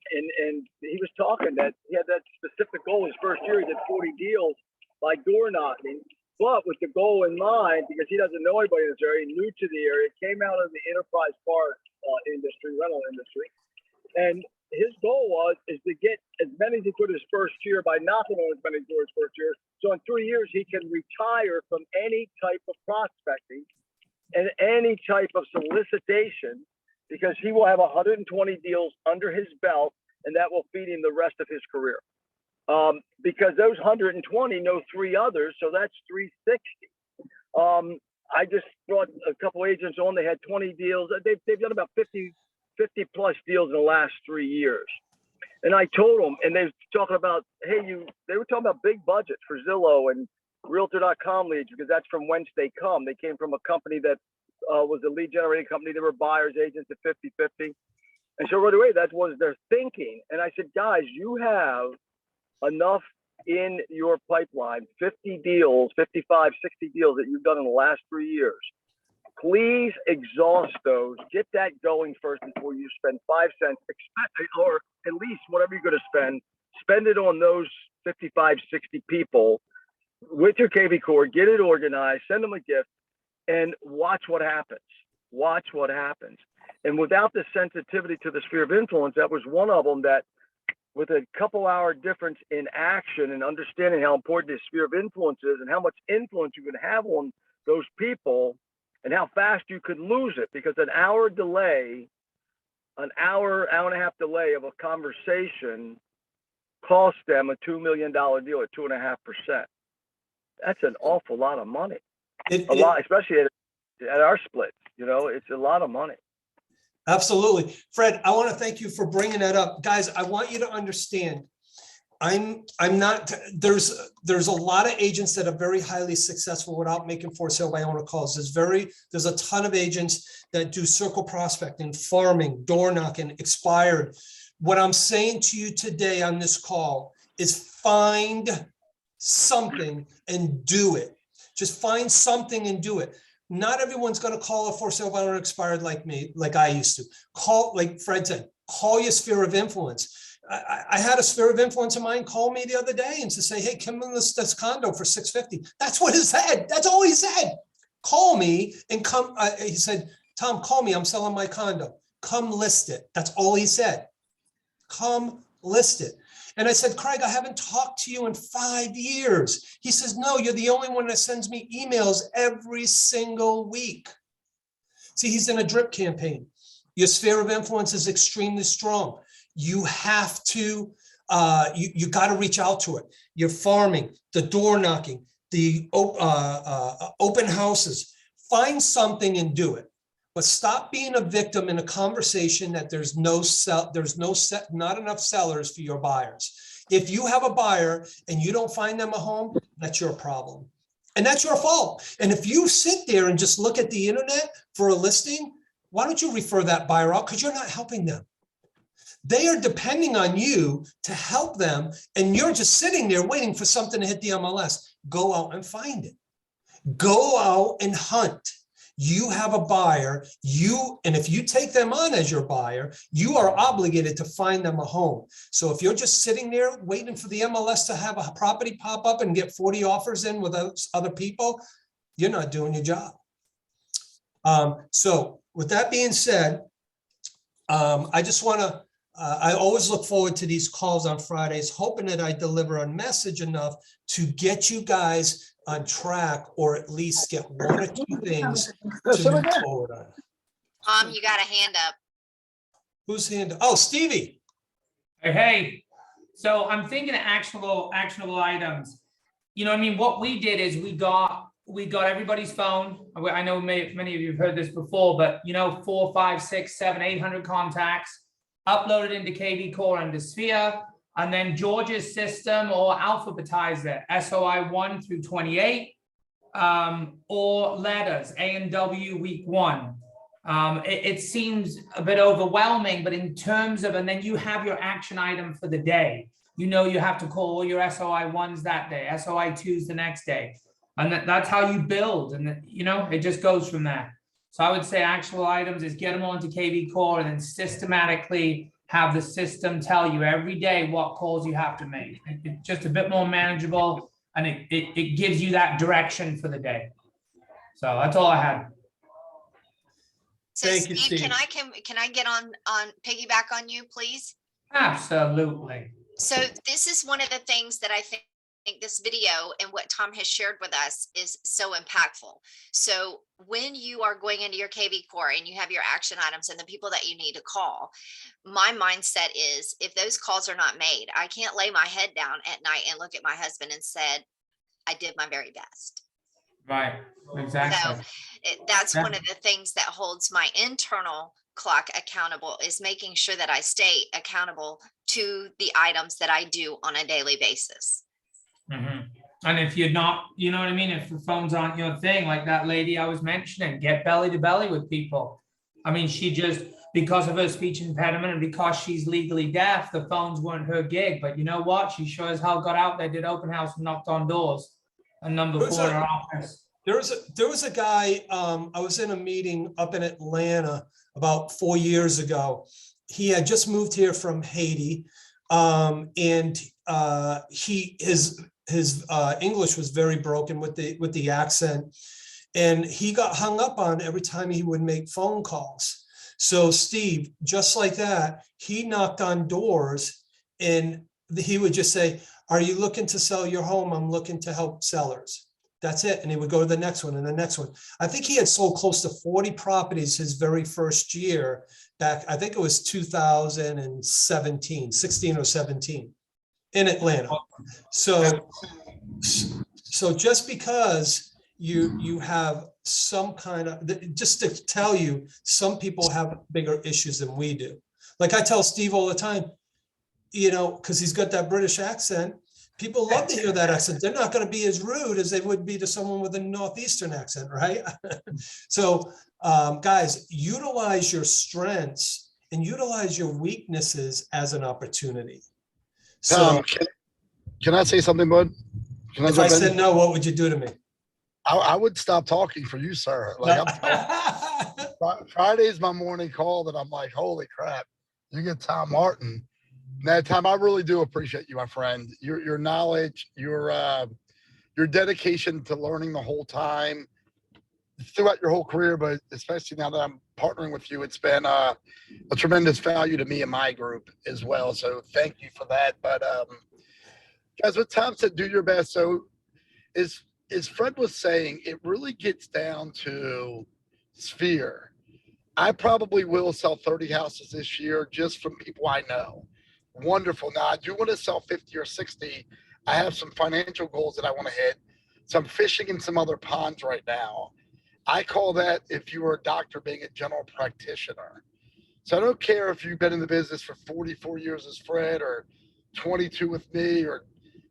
and he was talking that he had that specific goal. His first year, he did 40 deals by door knocking, but with the goal in mind, because he doesn't know anybody in this area, new to the area, came out of the enterprise car industry, rental industry, and his goal is to get as many as he could his first year by knocking on as many doors first year. So in 3 years, he can retire from any type of prospecting and any type of solicitation, because he will have 120 deals under his belt, and that will feed him the rest of his career. Because those 120 know 3 others, so that's 360. I just brought a couple agents on. They had 20 deals. They've done about 50 plus deals in the last 3 years. And I told them, and they were talking about, hey, they were talking about big budgets for Zillow and Realtor.com leads, because that's from whence they come. They came from a company that was a lead generating company. They were buyers agents at 50-50. And so right away, that was their thinking. And I said, guys, you have enough in your pipeline, 50 deals, 55, 60 deals that you've done in the last 3 years. Please exhaust those. Get that going first before you spend 5 cents, or at least whatever you're going to spend it on those 55, 60 people with your KV core. Get it organized, send them a gift, and watch what happens. Watch what happens. And without the sensitivity to the sphere of influence, that was one of them that, with a couple-hour difference in action and understanding how important the sphere of influence is and how much influence you can have on those people and how fast you could lose it, because an hour delay, an hour and a half delay of a conversation cost them a $2 million deal at 2.5%. That's an awful lot of money. A lot, especially at our splits. You know, it's a lot of money. Absolutely. Fred, I want to thank you for bringing that up. Guys, I want you to understand, I'm not, there's a lot of agents that are very highly successful without making for sale by owner calls. There's a ton of agents that do circle prospecting, farming, door knocking, expired. What I'm saying to you today on this call is find something and do it. Just find something and do it. Not everyone's going to call a for sale by owner expired like me, like I used to. Call, like Fred said, call your sphere of influence. I had a sphere of influence of mine call me the other day and to say, hey, come in this condo for $650. That's what he said. That's all he said. Call me and come. He said, Tom, call me. I'm selling my condo. Come list it. That's all he said. Come list it. And I said, Craig, I haven't talked to you in 5 years. He says, no, you're the only one that sends me emails every single week. See, he's in a drip campaign. Your sphere of influence is extremely strong. You have to, you got to reach out to it. You're farming, the door knocking, the open houses. Find something and do it. But stop being a victim in a conversation that not enough sellers for your buyers. If you have a buyer and you don't find them a home, that's your problem. And that's your fault. And if you sit there and just look at the internet for a listing, why don't you refer that buyer out? Because you're not helping them. They are depending on you to help them. And you're just sitting there waiting for something to hit the MLS. Go out and find it. Go out and hunt. You have a buyer, and if you take them on as your buyer, you are obligated to find them a home. So if you're just sitting there waiting for the MLS to have a property pop up and get 40 offers in with other people, you're not doing your job. So with that being said, I just want to, I always look forward to these calls on Fridays, hoping that I deliver a message enough to get you guys on track, or at least get 1 or 2 things to move forward on. You got a hand up. Whose hand? Oh, Stevie. Hey, so I'm thinking of actionable items. You know, I mean, what we did is we got everybody's phone. I know many of you have heard this before, but you know, 4, 5, 6, 7, 800 contacts, uploaded into KV Core and Sphere. And then George's system, or alphabetize it, SOI 1 through 28, or letters, A and W week 1. It seems a bit overwhelming, but in terms of, and then you have your action item for the day. You know, you have to call all your SOI 1s that day, SOI 2s the next day. And that's how you build. And, you know, it just goes from there. So I would say actual items is get them onto KV Core and then systematically have the system tell you every day what calls you have to make. It's just a bit more manageable, and it gives you that direction for the day. So that's all I had. So Thank you, Steve, Steve. can I get on piggyback on you, please? Absolutely. So this is one of the things that I think this video and what Tom has shared with us is so impactful. So when you are going into your KV core and you have your action items and the people that you need to call, my mindset is if those calls are not made, I can't lay my head down at night and look at my husband and said, I did my very best. Right. Exactly. So that's one of the things that holds my internal clock accountable, is making sure that I stay accountable to the items that I do on a daily basis. Mhm. And if you're not, you know what I mean? If the phones aren't your thing, like that lady I was mentioning, get belly to belly with people. I mean, she just, because of her speech impediment and because she's legally deaf, the phones weren't her gig. But you know what? She sure as hell got out there, did open house and knocked on doors. And number 4 in her office. There was a guy, I was in a meeting up in Atlanta about 4 years ago. He had just moved here from Haiti. And his English was very broken with the accent. And he got hung up on every time he would make phone calls. So Steve, just like that, he knocked on doors and he would just say, are you looking to sell your home? I'm looking to help sellers. That's it. And he would go to the next one and the next one. I think he had sold close to 40 properties his very first year back. I think it was 2017, 16 or 17 in Atlanta. So just because you have some kind of, just to tell you, some people have bigger issues than we do. Like I tell Steve all the time, you know, because he's got that British accent. People love to hear that accent. They're not going to be as rude as they would be to someone with a Northeastern accent, right? So, guys, utilize your strengths and utilize your weaknesses as an opportunity. So, can I say something, bud? if I said no, what would you do to me? I would stop talking for you, sir. Like Friday's my morning call that I'm like, holy crap, you get Tom Martin. Now, Tom, I really do appreciate you, my friend. Your knowledge, your dedication to learning the whole time throughout your whole career, but especially now that I'm partnering with you, it's been a tremendous value to me and my group as well. So thank you for that. But guys, what Tom said, do your best. So as Fred was saying, it really gets down to sphere. I probably will sell 30 houses this year just from people I know. Wonderful. Now, I do want to sell 50 or 60. I have some financial goals that I want to hit. So I'm fishing in some other ponds right now. I call that, if you were a doctor, being a general practitioner. So I don't care if you've been in the business for 44 years as Fred, or 22 with me, or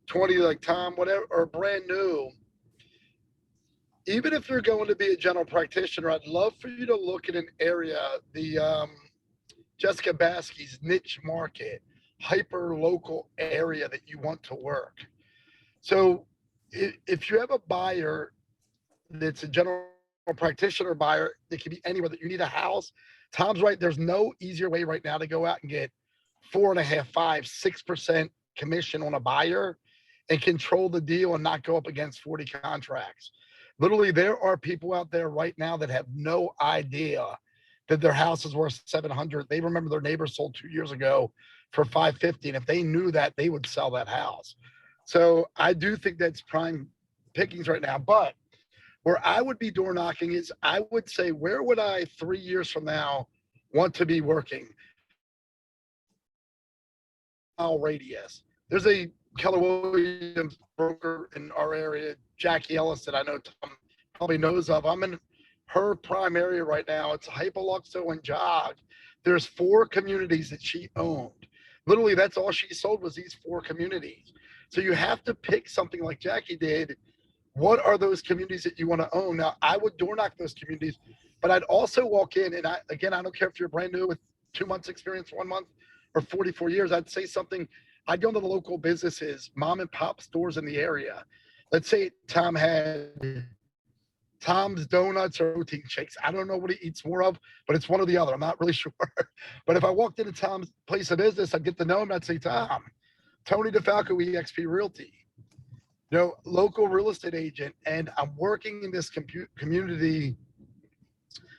20 like Tom, whatever, or brand new. Even if you're going to be a general practitioner, I'd love for you to look at an area, the Jessica Baskey's niche market, hyper local area that you want to work. So if you have a buyer that's a general practitioner buyer, it can be anywhere that you need a house. Tom's right. There's no easier way right now to go out and get 4.5%, 5%, 6% commission on a buyer and control the deal and not go up against 40 contracts. Literally, there are people out there right now that have no idea that their house is worth 700. They remember their neighbor sold 2 years ago for 550. And if they knew that, they would sell that house. So I do think that's prime pickings right now. But where I would be door knocking is, I would say, where would I 3 years from now want to be working? Mile radius. There's a Keller Williams broker in our area, Jackie Ellis, that I know Tom probably knows of. I'm in her prime area right now. It's Hypoluxo and Jog. There's 4 communities that she owned. Literally, that's all she sold was these 4 communities. So you have to pick something like Jackie did. What are those communities that you want to own? Now, I would door knock those communities, but I'd also walk in, and I don't care if you're brand new with 2 months experience, 1 month, or 44 years. I'd say something. I'd go to the local businesses, mom and pop stores in the area. Let's say Tom had Tom's Donuts or protein shakes. I don't know what he eats more of, but it's one or the other. I'm not really sure. But if I walked into Tom's place of business, I'd get to know him. I'd say, Tom, Tony DeFalco, eXp Realty, local real estate agent. And I'm working in this community,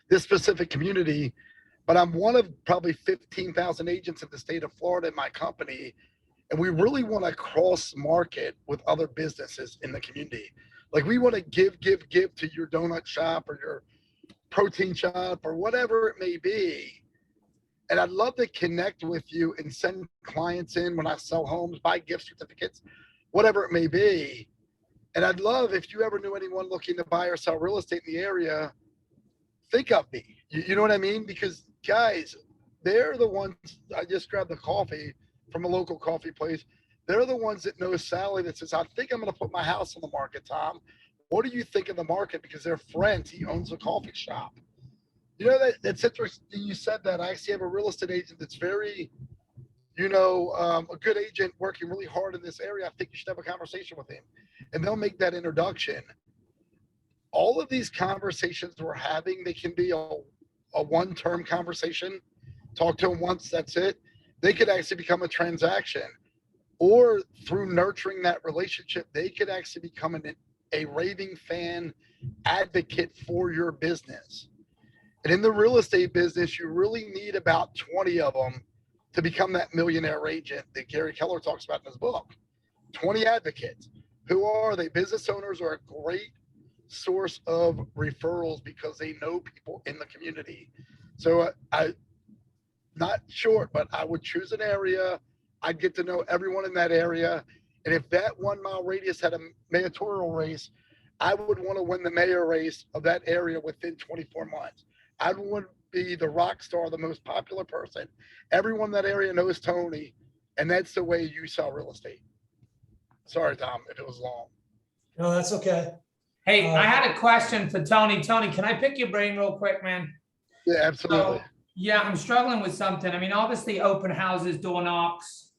this specific community. but I'm one of probably 15,000 agents in the state of Florida in my company. And we really want to cross market with other businesses in the community. Like we want to give to your donut shop or your protein shop or whatever it may be. And I'd love to connect with you and send clients in when I sell homes, buy gift certificates, whatever it may be. And I'd love if you ever knew anyone looking to buy or sell real estate in the area, think of me. You know what I mean? Because guys, they're the ones, I just grabbed the coffee from a local coffee place. They're the ones that know Sally that says, I think I'm going to put my house on the market, Tom. What do you think of the market? Because they're friends. He owns a coffee shop. You know, that's interesting. You said that. I actually have a real estate agent that's very, a good agent working really hard in this area. I think you should have a conversation with him and they'll make that introduction. All of these conversations we're having, they can be a one-term conversation. Talk to them once, that's it. They could actually become a transaction, or through nurturing that relationship, they could actually become a raving fan advocate for your business. And in the real estate business, you really need about 20 of them to become that millionaire agent that Gary Keller talks about in his book. 20 advocates. Who are they? Business owners are a great source of referrals because they know people in the community. So I not short, but I would choose an area. I'd get to know everyone in that area. And if that 1 mile radius had a mayoral race, I would want to win the mayor race of that area within 24 months. I would be the rock star, the most popular person. Everyone in that area knows Tony, and that's the way you sell real estate. Sorry, Tom, if it was long. No, that's okay. Hey, I had a question for Tony. Tony, can I pick your brain real quick, man? Yeah, absolutely. So, yeah, I'm struggling with something. I mean, obviously open houses, door knocks,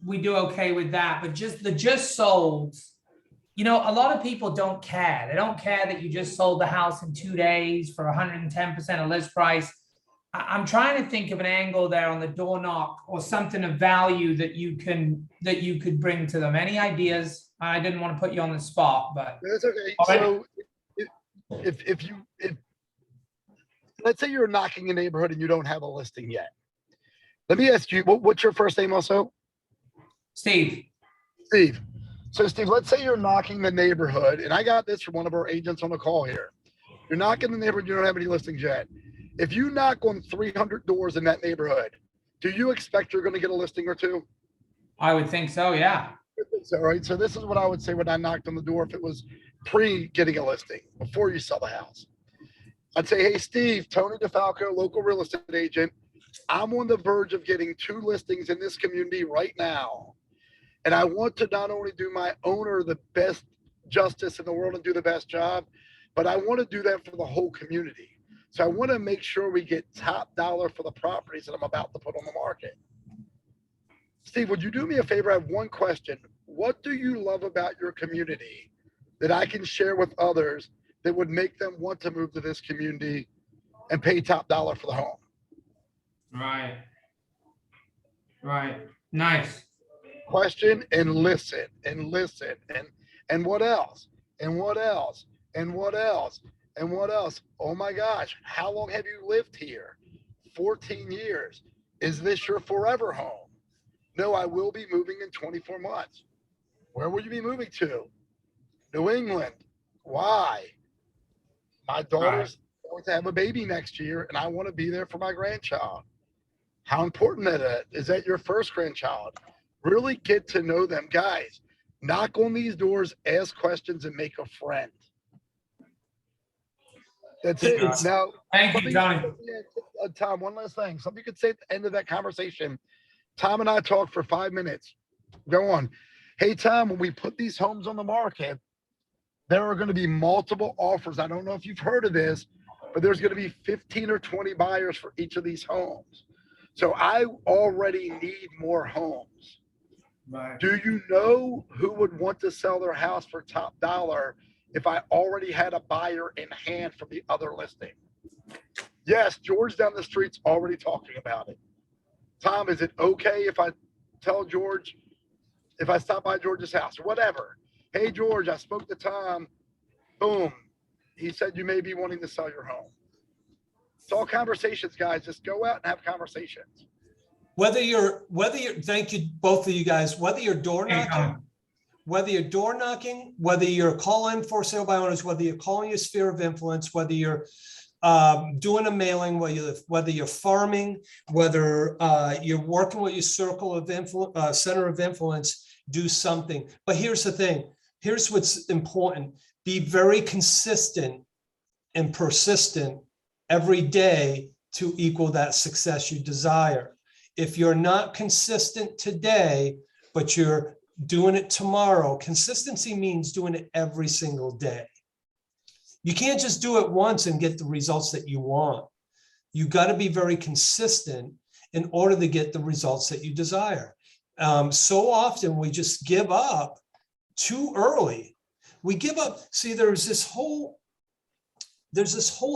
we do okay with that, but just the just sold, a lot of people don't care. They don't care that you just sold the house in 2 days for 110% of list price. I'm trying to think of an angle there on the door knock or something of value that you could bring to them. Any ideas? I didn't want to put you on the spot, but That's okay. All right. So if let's say you're knocking a neighborhood and you don't have a listing yet. Let me ask you, what's your first name also? Steve. Steve. So Steve, let's say you're knocking the neighborhood, and I got this from one of our agents on the call here. You're knocking the neighborhood, you don't have any listings yet. If you knock on 300 doors in that neighborhood, do you expect you're going to get a listing or two? I would think so, yeah. So, right. So this is what I would say when I knocked on the door if it was pre getting a listing, before you sell the house. I'd say, hey, Steve, Tony DeFalco, local real estate agent. I'm on the verge of getting 2 listings in this community right now. And I want to not only do my owner the best justice in the world and do the best job, but I want to do that for the whole community. So I want to make sure we get top dollar for the properties that I'm about to put on the market. Steve, would you do me a favor? I have one question. What do you love about your community that I can share with others that would make them want to move to this community and pay top dollar for the home? Right. Nice. Question and listen and listen. And what else? And what else? And what else? And what else? Oh my gosh, how long have you lived here? 14 years. Is this your forever home? No, I will be moving in 24 months. Where will you be moving to? New England. Why? My daughter's going to have a baby next year and I want to be there for my grandchild. How important is that your first grandchild? Really get to know them. Guys, knock on these doors, ask questions, and make a friend. That's it. Now, Thank you, Tony. Tom, one last thing. Something you could say at the end of that conversation. Tom and I talked for 5 minutes. Go on. Hey, Tom, when we put these homes on the market, there are going to be multiple offers. I don't know if you've heard of this, but there's going to be 15 or 20 buyers for each of these homes. So I already need more homes. Right. Do you know who would want to sell their house for top dollar if I already had a buyer in hand from the other listing? Yes, George down the street's already talking about it. Tom, is it okay if I tell George, if I stop by George's house or whatever? Hey, George, I spoke to Tom. Boom. He said you may be wanting to sell your home. It's all conversations, guys. Just go out and have conversations. Whether you're, thank you, both of you guys, whether you're door knocking, whether you're calling for sale by owners, whether you're calling your sphere of influence, whether you're doing a mailing, whether you're farming, whether you're working with your circle of influence, center of influence, do something. But here's the thing. Here's what's important. Be very consistent and persistent every day to equal that success you desire. If you're not consistent today, but you're doing it tomorrow, consistency means doing it every single day. You can't just do it once and get the results that you want. You got to be very consistent in order to get the results that you desire. So often we just give up too early. We give up. See, there's this whole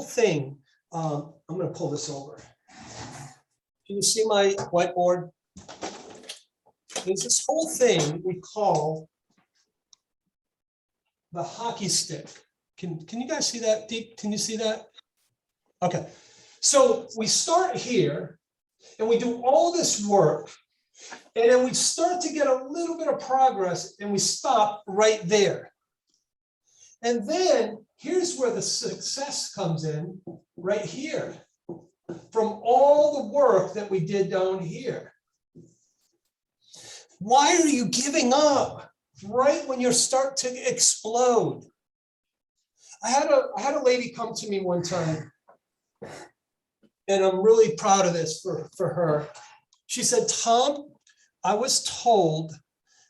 thing. I'm going to pull this over. Can you see my whiteboard? There's this whole thing we call the hockey stick. Can you guys see that? Deep? Can you see that? Okay. So we start here and we do all this work, and then we start to get a little bit of progress and we stop right there. And then here's where the success comes in, right here, from all the work that we did down here. Why are you giving up right when you start to explode? I had a lady come to me one time, and I'm really proud of this for her. She said, Tom, I was told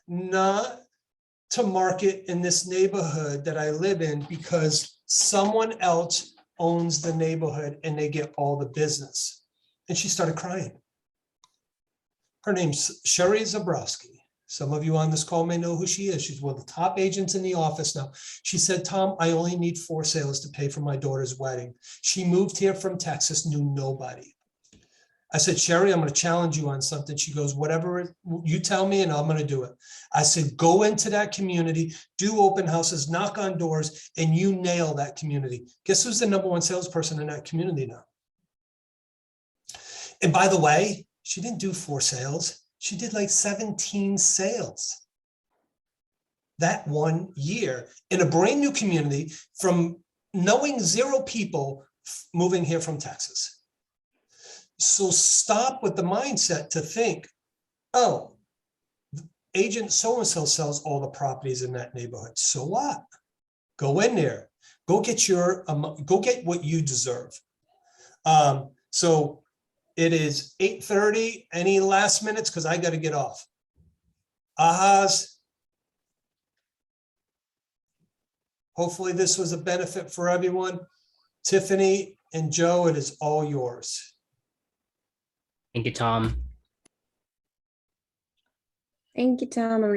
not to market in this neighborhood that I live in because someone else owns the neighborhood and they get all the business. And she started crying. Her name's Sherry Zabrowski. Some of you on this call may know who she is. She's one of the top agents in the office now. She said, Tom, I only need 4 sales to pay for my daughter's wedding. She moved here from Texas, knew nobody. I said, Sherry, I'm going to challenge you on something. She goes, whatever you tell me and I'm going to do it. I said, go into that community, do open houses, knock on doors, and you nail that community. Guess who's the #1 salesperson in that community now? And by the way, she didn't do 4 sales. She did like 17 sales that one year in a brand new community from knowing 0 people moving here from Texas. So stop with the mindset to think, oh, agent so-and-so sells all the properties in that neighborhood. So what? Go in there, go get what you deserve. So it is 8:30. Any last minutes? Because I got to get off. Ahas. Hopefully this was a benefit for everyone. Tiffany and Joe, it is all yours. Thank you, Tom. Thank you, Tom. I'm